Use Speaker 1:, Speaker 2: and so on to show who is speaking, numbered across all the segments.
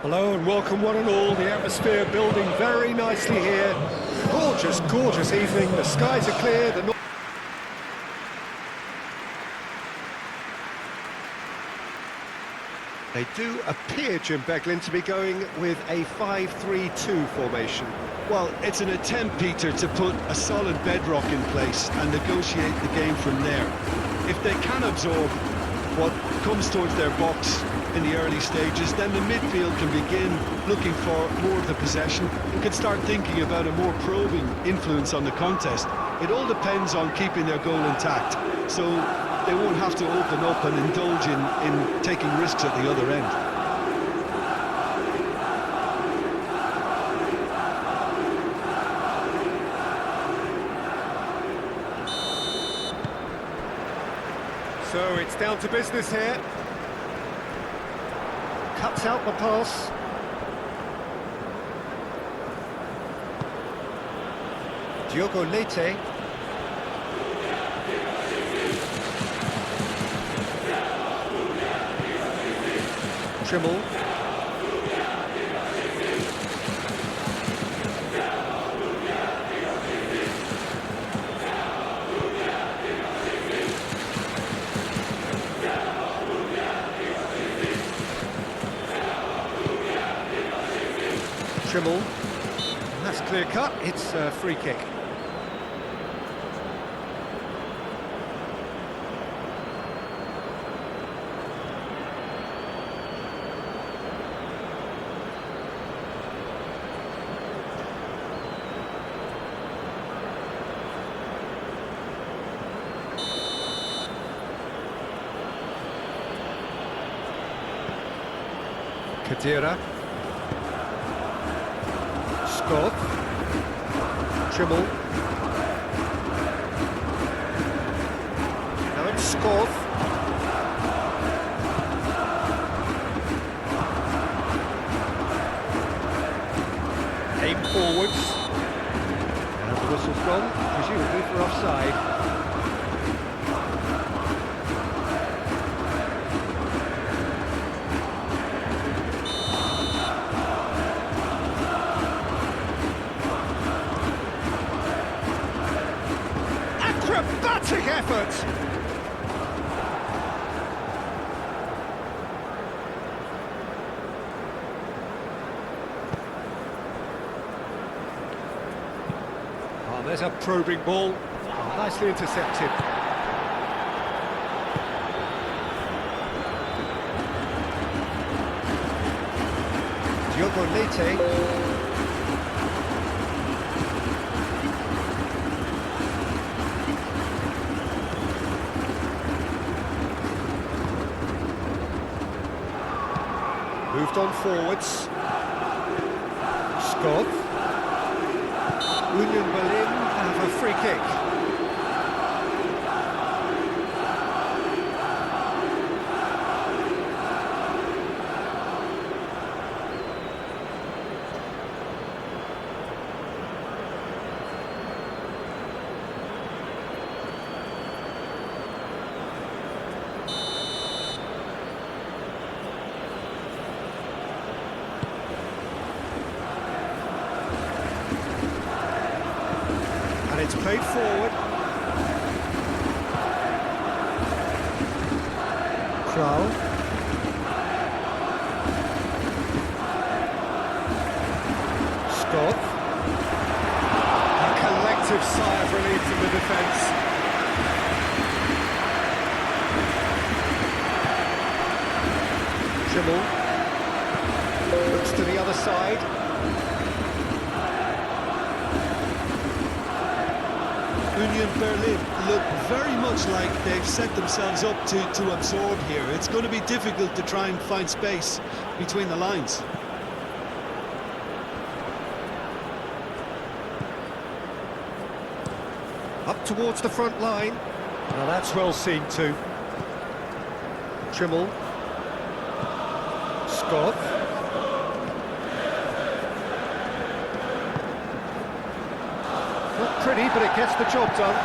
Speaker 1: Hello and welcome one and all. The atmosphere building very nicely here. Gorgeous, gorgeous evening. The skies are clear. They do appear, Jim Beglin, to be going with a 5-3-2 formation.
Speaker 2: Well, it's an attempt, Peter, to put a solid bedrock in place and negotiate the game from there. If they can absorb what comes towards their box in the early stages, then the midfield can begin looking for more of the possession and can start thinking about a more probing influence on the contest. It all depends on keeping their goal intact, so they won't have to open up and indulge in taking risks at the other end.
Speaker 1: So it's down to business here. Cuts out the pass. Diogo Leite. Trimble. Trimble. That's clear cut. It's a free kick. Khedira. Scott. Trimble. Now it's Scott. Aim forwards. And the whistle's gone, presumably for offside. Acrobatic effort! Oh, there's a probing ball. Oh, nicely intercepted. Diogo Leite. Moved on forwards. Scott. Union Berlin have a free kick. And it's played forward. Krul. Scott. A collective sigh of relief from the defence. Trimble. Looks to the other side.
Speaker 2: Union Berlin look very much like they've set themselves up to absorb here. It's going to be difficult to try and find space between the lines.
Speaker 1: Up towards the front line. Now that's well seen too. Trimble. Scott. Not pretty, but it gets the job done.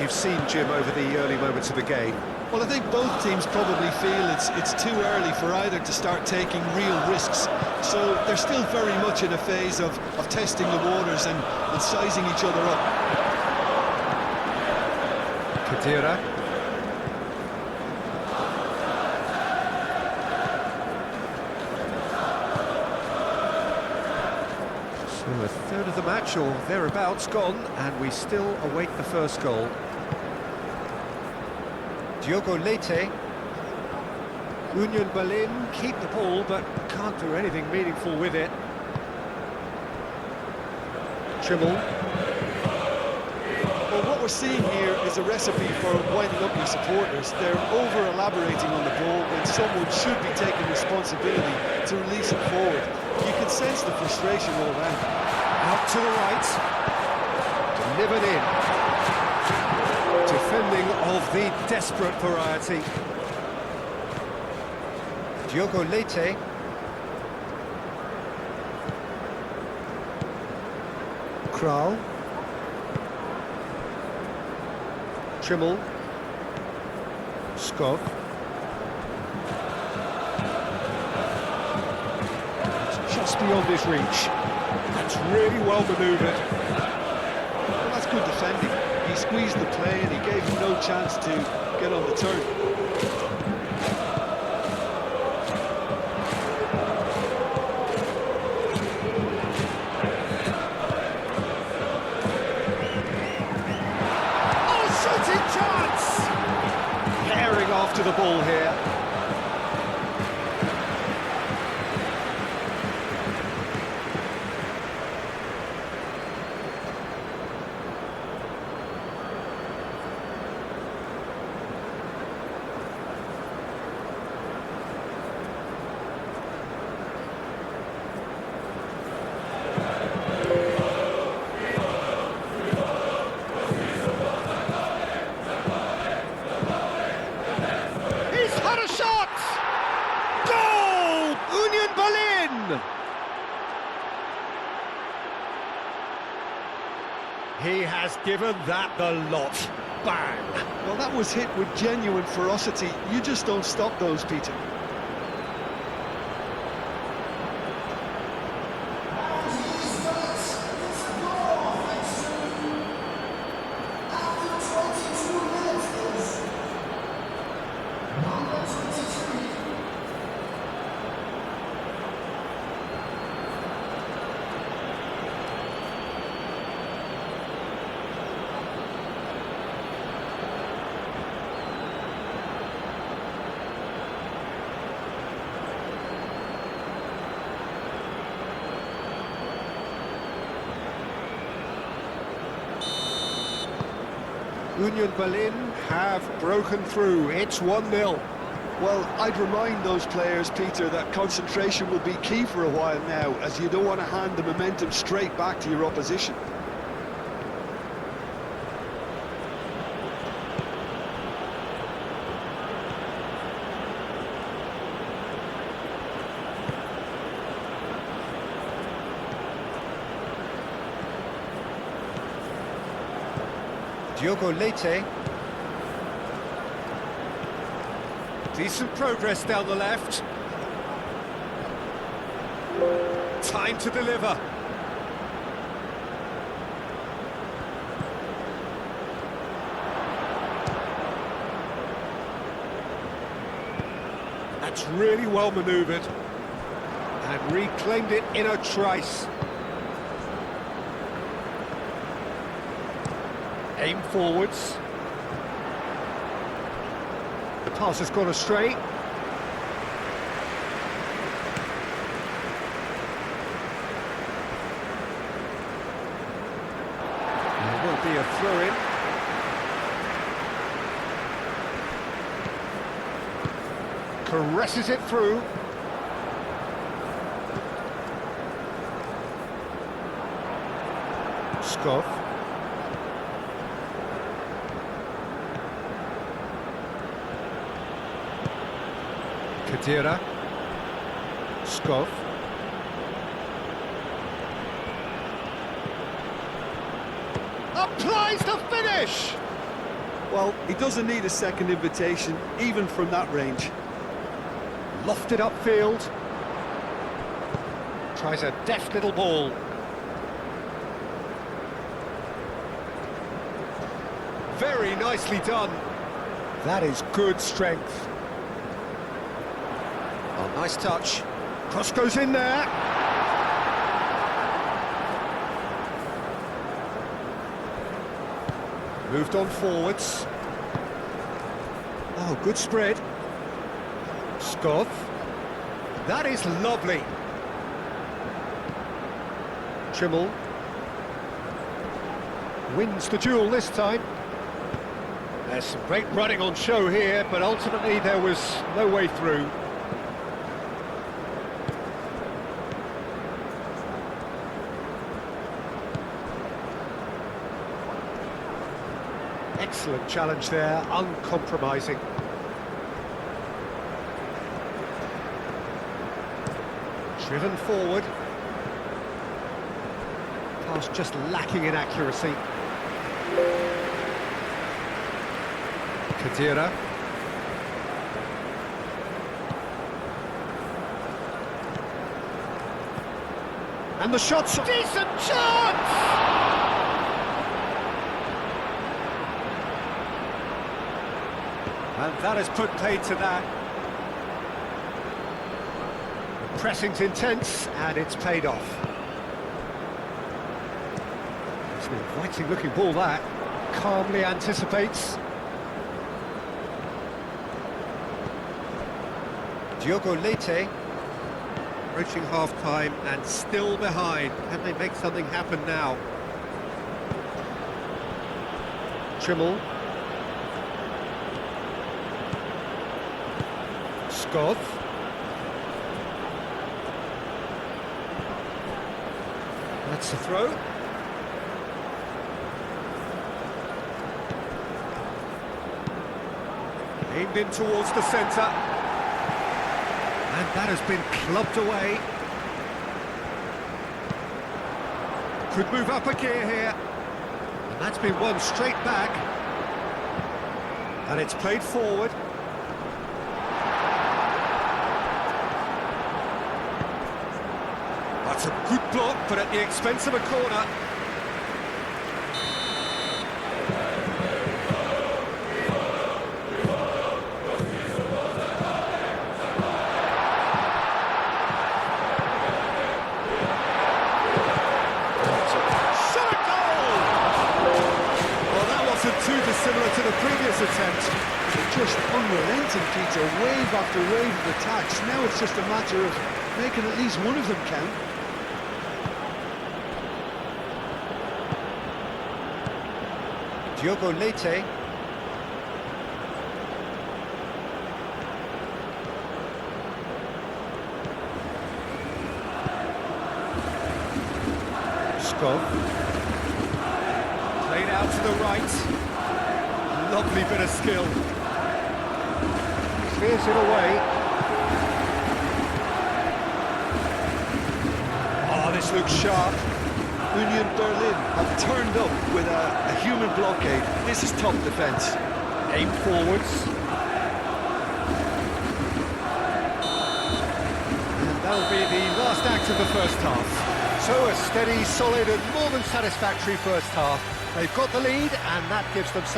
Speaker 1: you've seen, Jim, over the early moments of the game?
Speaker 2: Well, I think both teams probably feel it's too early for either to start taking real risks. So they're still very much in a phase of testing the waters and sizing each other up.
Speaker 1: Khedira. So a third of the match, or thereabouts, gone, and we still await the first goal. Diogo Leite. Union Berlin keep the ball, but can't do anything meaningful with it. Trimmel.
Speaker 2: Well, what we're seeing here is a recipe for winding up your supporters. They're over-elaborating on the ball when someone should be taking responsibility to release it forward. You can sense the frustration all around.
Speaker 1: Out to the right. Delivered in. Defending of the desperate variety. Diogo Leite. Kral. Trimmel. Skov. It's just beyond his reach. That's really well manoeuvred.
Speaker 2: Well, that's good defending. He squeezed the play and he gave him no chance to get on the turn.
Speaker 1: After the ball here. He has given that the lot. Bang!
Speaker 2: Well, that was hit with genuine ferocity. You just don't stop those, Peter.
Speaker 1: Union Berlin have broken through. It's 1-0.
Speaker 2: Well, I'd remind those players, Peter, that concentration will be key for a while now, as you don't want to hand the momentum straight back to your opposition.
Speaker 1: Diogo Leite. Decent progress down the left. Time to deliver. That's really well manoeuvred. And reclaimed it in a trice. Aim forwards. The pass has gone astray. There will be a throw-in. Caresses it through. Skov. Khedira. Skov. Applies the finish!
Speaker 2: Well, he doesn't need a second invitation, even from that range.
Speaker 1: Lofted upfield. Tries a deft little ball. Very nicely done. That is good strength. Oh, nice touch. Cross goes in there. Moved on forwards. Oh, good spread. Scott. That is lovely. Trimmel. Wins the duel this time. There's some great running on show here, but ultimately there was no way through. Excellent challenge there, uncompromising. Driven forward. Pass just lacking in accuracy. Khedira. And the shot's a decent chance! And that has put paid to that. The pressing's intense, and it's paid off. It's an inviting looking ball, that. Calmly anticipates. Diogo Leite, approaching half-time and still behind. Can they make something happen now? Trimmel. Scott. That's the throw. Aimed in towards the centre. And that has been clubbed away. Could move up a gear here. And that's been won straight back. And it's played forward. That's a good block, but at the expense of a corner. Too dissimilar to the previous attempt.
Speaker 2: They're just unrelenting, Peter. Wave after wave of attacks. Now it's just a matter of making at least one of them count.
Speaker 1: Diogo Leite. Scott. Played out to the right. Lovely bit of skill. Clears it away. Oh, this looks sharp.
Speaker 2: Union Berlin have turned up with a human blockade. This is top defence.
Speaker 1: Aim forwards. And that'll be the last act of the first half. So a steady, solid and more than satisfactory first half. They've got the lead and that gives them